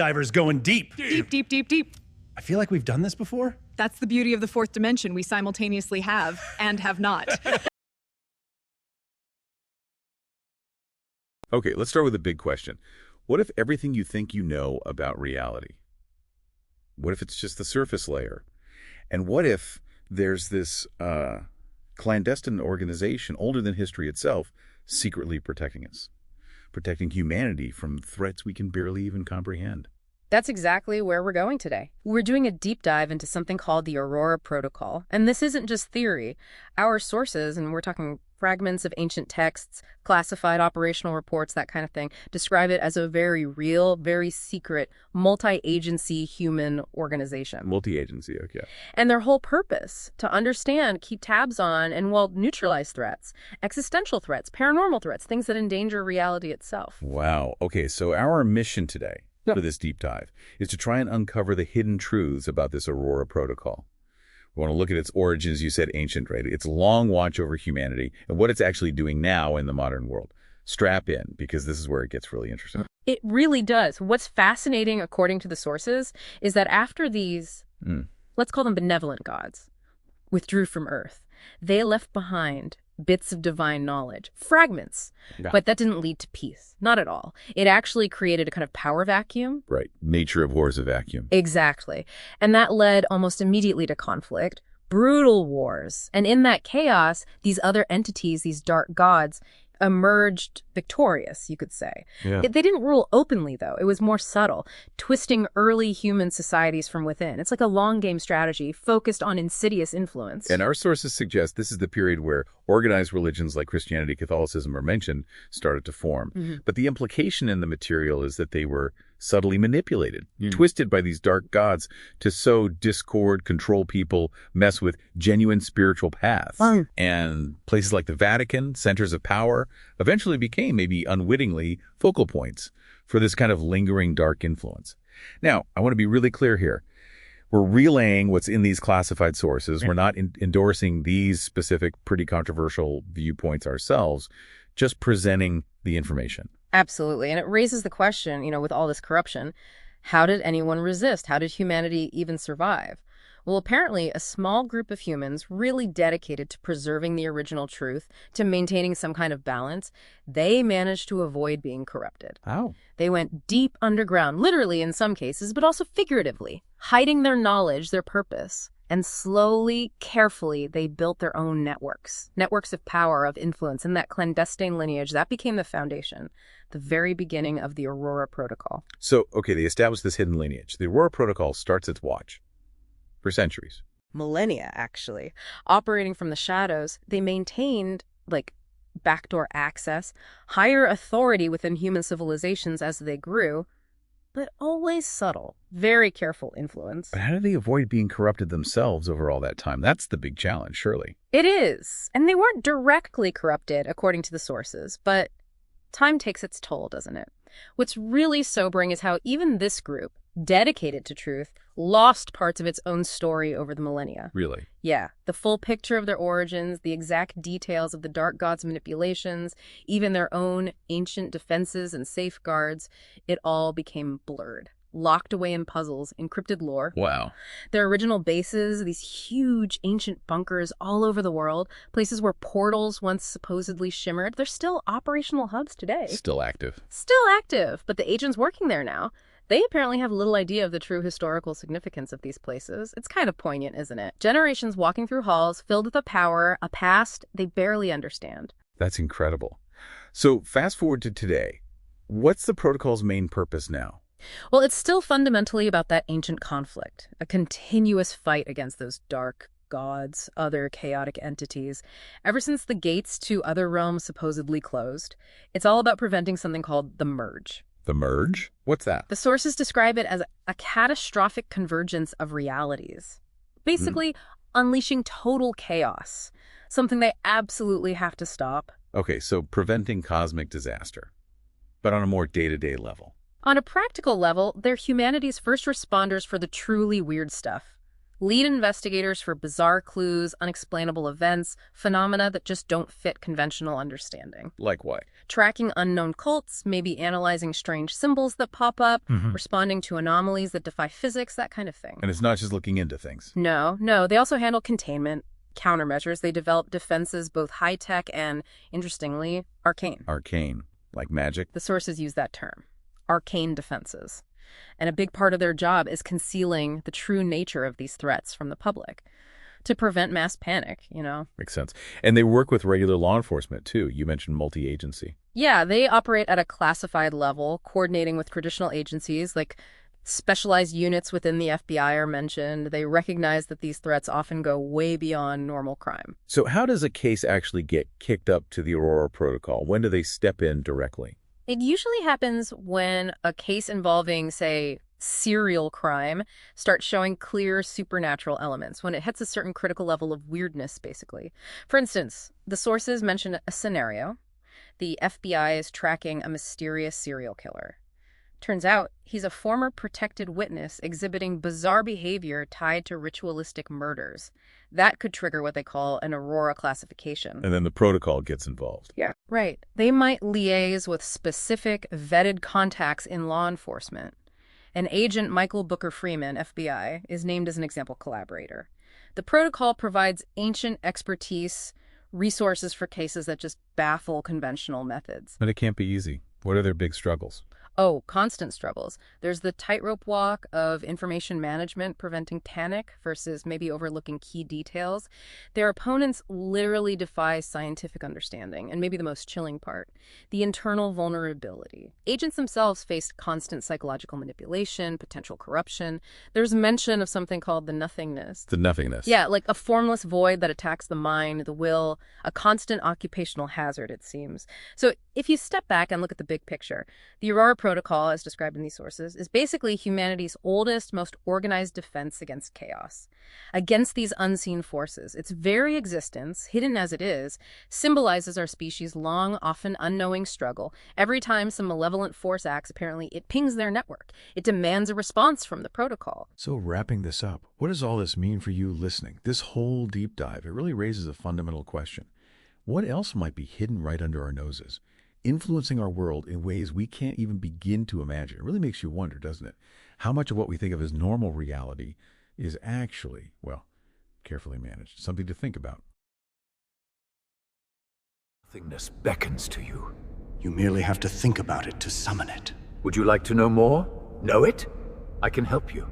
divers going deep. Deep, deep, deep, deep. I feel like we've done this before. That's the beauty of the fourth dimension. We simultaneously have and have not. Okay, let's start with a big question. What if everything you think you know about reality? What if it's just the surface layer? And what if there's this clandestine organization, older than history itself, secretly protecting us, protecting humanity from threats we can barely even comprehend? That's exactly where we're going today. We're doing a deep dive into something called the Aurora Protocol. And this isn't just theory. Our sources, and we're talking fragments of ancient texts, classified operational reports, that kind of thing, describe it as a very real, very secret, multi-agency human organization. Multi-agency, okay. And their whole purpose, to understand, keep tabs on, and, well, neutralize threats, existential threats, paranormal threats, things that endanger reality itself. Wow. Okay, so our mission today for this deep dive is to try and uncover the hidden truths about this Aurora Protocol. We want to look at its origins, you said ancient, right? Its long watch over humanity and what it's actually doing now in the modern world. Strap in, because this is where it gets really interesting. It really does. What's fascinating, according to the sources, is that after these, let's call them benevolent gods, withdrew from Earth, they left behind bits of divine knowledge, fragments. Yeah. But that didn't lead to peace. Not at all. It actually created a kind of power vacuum. Right. Nature abhors a vacuum. Exactly. And that led almost immediately to conflict, brutal wars. And in that chaos, these other entities, these dark gods, emerged victorious, you could say. Yeah. They didn't rule openly, though. It was more subtle, twisting early human societies from within. It's like a long game strategy focused on insidious influence. And our sources suggest this is the period where organized religions like Christianity, Catholicism are mentioned, started to form. But the implication in the material is that they were subtly manipulated, twisted by these dark gods to sow discord, control people, mess with genuine spiritual paths. And places like the Vatican, centers of power, eventually became, maybe unwittingly, focal points for this kind of lingering dark influence. Now, I want to be really clear here. We're relaying what's in these classified sources. We're not endorsing these specific, pretty controversial viewpoints ourselves, just presenting the information. Absolutely. And it raises the question, with all this corruption, how did anyone resist? How did humanity even survive? Well, apparently a small group of humans really dedicated to preserving the original truth, to maintaining some kind of balance, they managed to avoid being corrupted. How? They went deep underground, literally in some cases, but also figuratively, hiding their knowledge, their purpose. And slowly, carefully, they built their own networks of power, of influence, and that clandestine lineage, that became the foundation, the very beginning of the Aurora Protocol. So, okay, they established this hidden lineage. The Aurora Protocol starts its watch for centuries. Millennia, actually. Operating from the shadows, they maintained, backdoor access, higher authority within human civilizations as they grew, but always subtle, very careful influence. But how did they avoid being corrupted themselves over all that time? That's the big challenge, surely. It is. And they weren't directly corrupted, according to the sources, but time takes its toll, doesn't it? What's really sobering is how even this group, dedicated to truth, lost parts of its own story over the millennia. Really? Yeah. The full picture of their origins, the exact details of the dark gods' manipulations, even their own ancient defenses and safeguards, it all became blurred, locked away in puzzles, encrypted lore. Wow. Their original bases, these huge ancient bunkers all over the world, places where portals once supposedly shimmered, they're still operational hubs today. Still active. Still active, but the agents working there now, they apparently have little idea of the true historical significance of these places. It's kind of poignant, isn't it? Generations walking through halls filled with a power, a past they barely understand. That's incredible. So fast forward to today. What's the protocol's main purpose now? Well, it's still fundamentally about that ancient conflict, a continuous fight against those dark gods, other chaotic entities. Ever since the gates to other realms supposedly closed, it's all about preventing something called the merge. The merge? What's that? The sources describe it as a catastrophic convergence of realities. Basically, unleashing total chaos, something they absolutely have to stop. Okay, so preventing cosmic disaster, but on a more day-to-day level. On a practical level, they're humanity's first responders for the truly weird stuff. lead investigators for bizarre clues, unexplainable events, phenomena that just don't fit conventional understanding. Like what? Tracking unknown cults, maybe analyzing strange symbols that pop up, responding to anomalies that defy physics, that kind of thing. And it's not just looking into things. No. They also handle containment, countermeasures. They develop defenses both high-tech and, interestingly, arcane. Arcane. Like magic? The sources use that term. Arcane defenses. And a big part of their job is concealing the true nature of these threats from the public to prevent mass panic, Makes sense. And they work with regular law enforcement, too. You mentioned multi-agency. Yeah, they operate at a classified level, coordinating with traditional agencies like specialized units within the FBI are mentioned. They recognize that these threats often go way beyond normal crime. So how does a case actually get kicked up to the Aurora Protocol? When do they step in directly? It usually happens when a case involving, say, serial crime starts showing clear supernatural elements, when it hits a certain critical level of weirdness, basically. For instance, the sources mention a scenario. The FBI is tracking a mysterious serial killer. Turns out he's a former protected witness exhibiting bizarre behavior tied to ritualistic murders. That could trigger what they call an Aurora classification. And then the protocol gets involved. Yeah. Right. They might liaise with specific vetted contacts in law enforcement. And Agent Michael Booker Freeman, FBI, is named as an example collaborator. The protocol provides ancient expertise, resources for cases that just baffle conventional methods. But it can't be easy. What are their big struggles? Oh, constant struggles. There's the tightrope walk of information management, preventing panic versus maybe overlooking key details. Their opponents literally defy scientific understanding, and maybe the most chilling part, the internal vulnerability. Agents themselves face constant psychological manipulation, potential corruption. There's mention of something called the nothingness. The nothingness. Yeah, like a formless void that attacks the mind, the will, a constant occupational hazard, it seems. So if you step back and look at the big picture, the Aurora Protocol, as described in these sources, is basically humanity's oldest, most organized defense against chaos, against these unseen forces. Its very existence, hidden as it is, symbolizes our species' long, often unknowing struggle. Every time some malevolent force acts, apparently, it pings their network. It demands a response from the protocol. So wrapping this up, what does all this mean for you listening? This whole deep dive, it really raises a fundamental question. What else might be hidden right under our noses, influencing our world in ways we can't even begin to imagine? It really makes you wonder, doesn't it? How much of what we think of as normal reality is actually, well, carefully managed. Something to think about. Nothingness beckons to you. You merely have to think about it to summon it. Would you like to know more? Know it? I can help you.